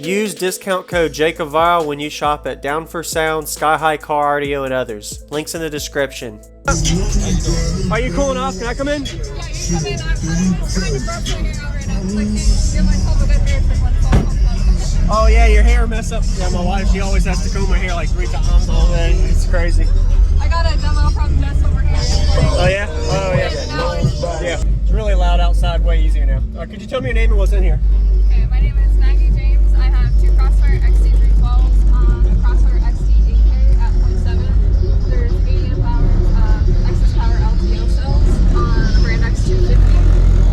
Use discount code JACOBVILE when you shop at Down for Sound, Sky High Car Audio, and others. Links in the description. Are you cool enough? Can I come in? Yeah, you can come in. I'm just kind of frustrating out right now because I can't give myself a good haircut when it's all comes up. Oh yeah, your hair mess up. Yeah, my wife, she always has to comb my hair like 3 times all day. It's crazy. I got a demo from Jess over here. Oh yeah? Oh yeah. Yeah. It's really loud outside, way easier now. Could you tell me your name and what's in here? Okay, my name is Maggie James. I have 2 Crossfire XT312s, a Crossfire XT8K at 0.7. There's 80 amp hours excess power LTO cells on the brand X250.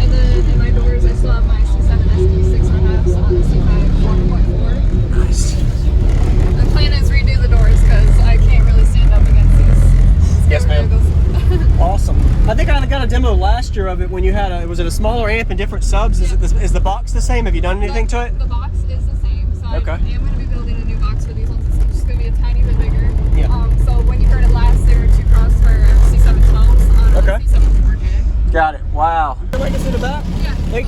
And then in my doors, I still have my C7 SD 6.5s on the C5 1.4. Nice. My plan is redo the doors because I can't really stand up against these. Yes, ma'am. Awesome. I think I got a demo last year of it when you had was it a smaller amp and different subs? Is the box the same? Have you done anything to it? The box is the same, so Okay. I am going to be building a new box for these ones. It's just going to be a tiny bit bigger. Yeah. So when you heard it last, there were 2 Crossfire C712s on Okay. a C7 4K. Got it. Wow. Like us in the back? Yeah. Hey.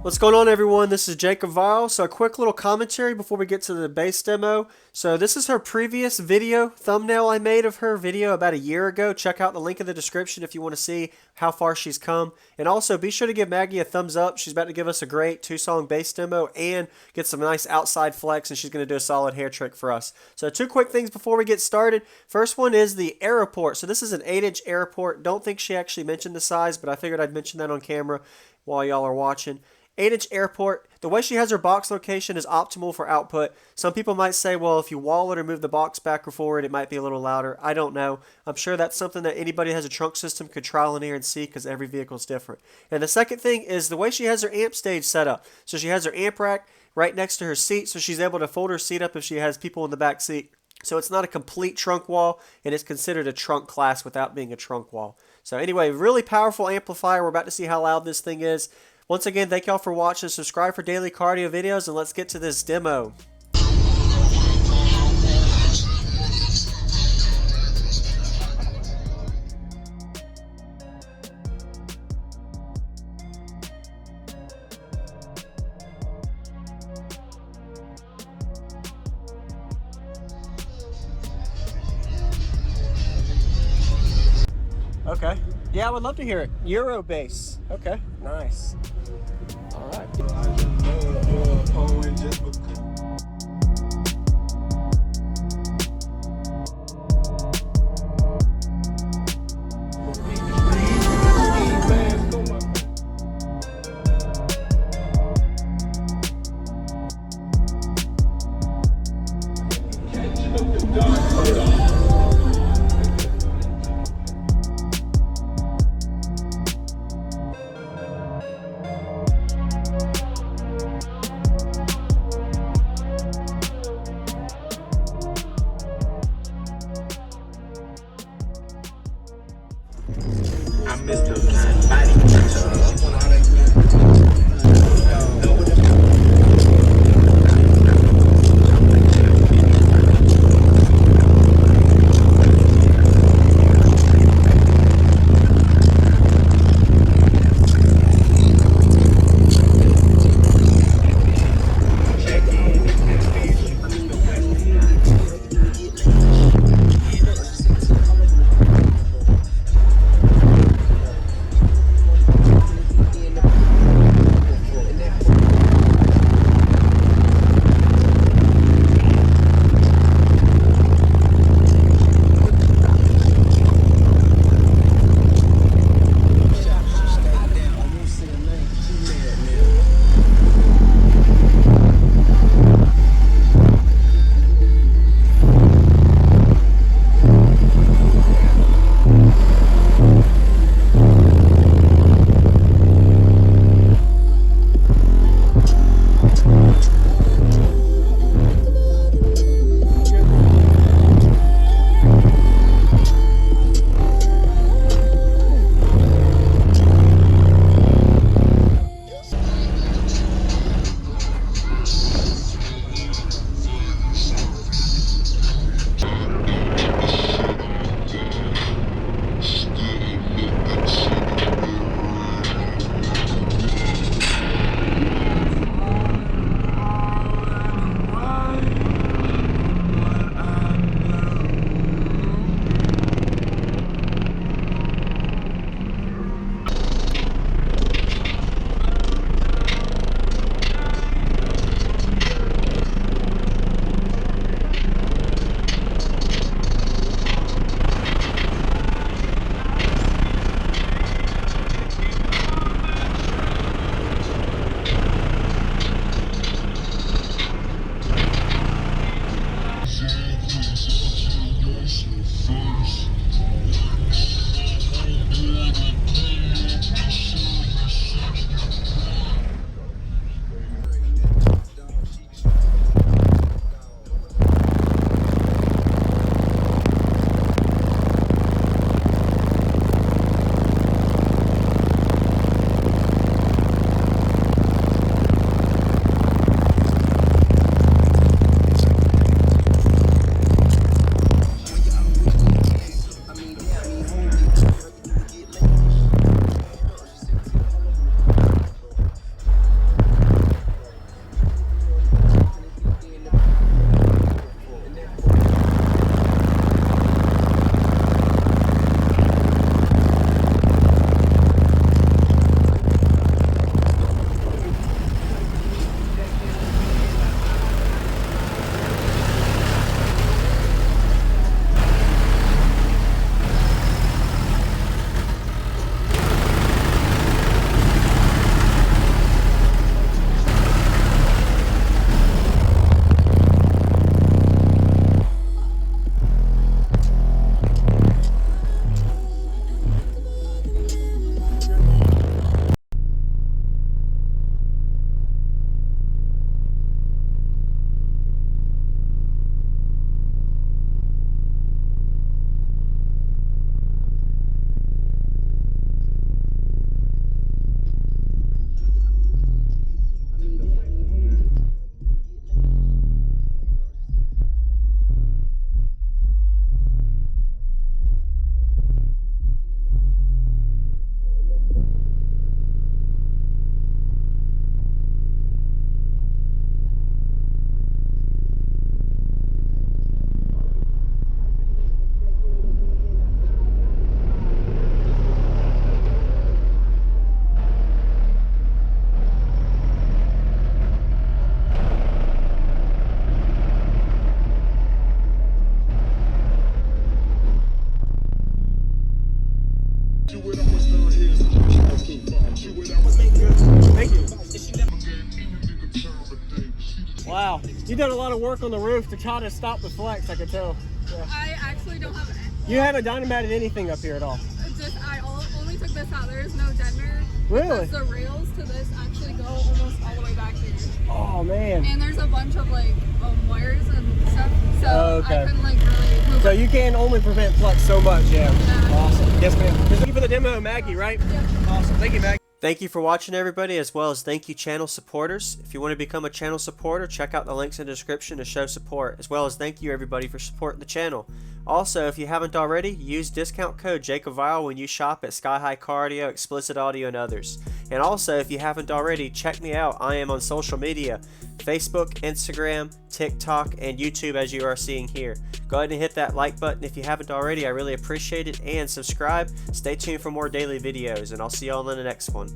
What's going on, everyone? This is Jacob Vile. So a quick little commentary before we get to the bass demo. So this is her previous video thumbnail I made of her video about a year ago. Check out the link in the description if you want to see how far she's come. And also be sure to give Maggie a thumbs up. She's about to give us a great 2-song bass demo and get some nice outside flex, and she's going to do a solid hair trick for us. So 2 quick things before we get started. First one is the Aeroport. So this is an 8-inch Aeroport. Don't think she actually mentioned the size, but I figured I'd mention that on camera while y'all are watching. 8-inch Aeroport. The way she has her box location is optimal for output. Some people might say, well, if you wall it or move the box back or forward, it might be a little louder. I don't know. I'm sure that's something that anybody who has a trunk system could trial in here and see, because every vehicle is different. And the second thing is the way she has her amp stage set up. So she has her amp rack right next to her seat, so she's able to fold her seat up if she has people in the back seat. So it's not a complete trunk wall, and it's considered a trunk class without being a trunk wall. So anyway, really powerful amplifier. We're about to see how loud this thing is. Once again, thank y'all for watching. Subscribe for daily cardio videos, and let's get to this demo. Okay. Yeah, I would love to hear it. Eurobass. Okay, nice. All right. Wow. You've done a lot of work on the roof to try to stop the flex, I can tell. Yeah. I actually don't have any. You haven't dynamitted anything up here at all? I only took this out. There is no dead mirror. Really? Because the rails to this actually go almost all the way back here. Oh, man. And there's a bunch of like wires and stuff. So okay. I couldn't like really move So it. you can only prevent flex so much, yeah. Yeah. Awesome. Yes, ma'am. Thank you for the demo, Maggie, right? Yep. Awesome. Thank you, Maggie. Thank you for watching, everybody, as well as thank you, channel supporters. If you want to become a channel supporter, check out the links in the description to show support, as well as thank you, everybody, for supporting the channel. Also, if you haven't already, use discount code JacobVile when you shop at Sky High Cardio, Explicit Audio, and others. And also, if you haven't already, check me out. I am on social media, Facebook, Instagram, TikTok, and YouTube, as you are seeing here. Go ahead and hit that like button if you haven't already. I really appreciate it. And subscribe. Stay tuned for more daily videos, and I'll see y'all in the next one.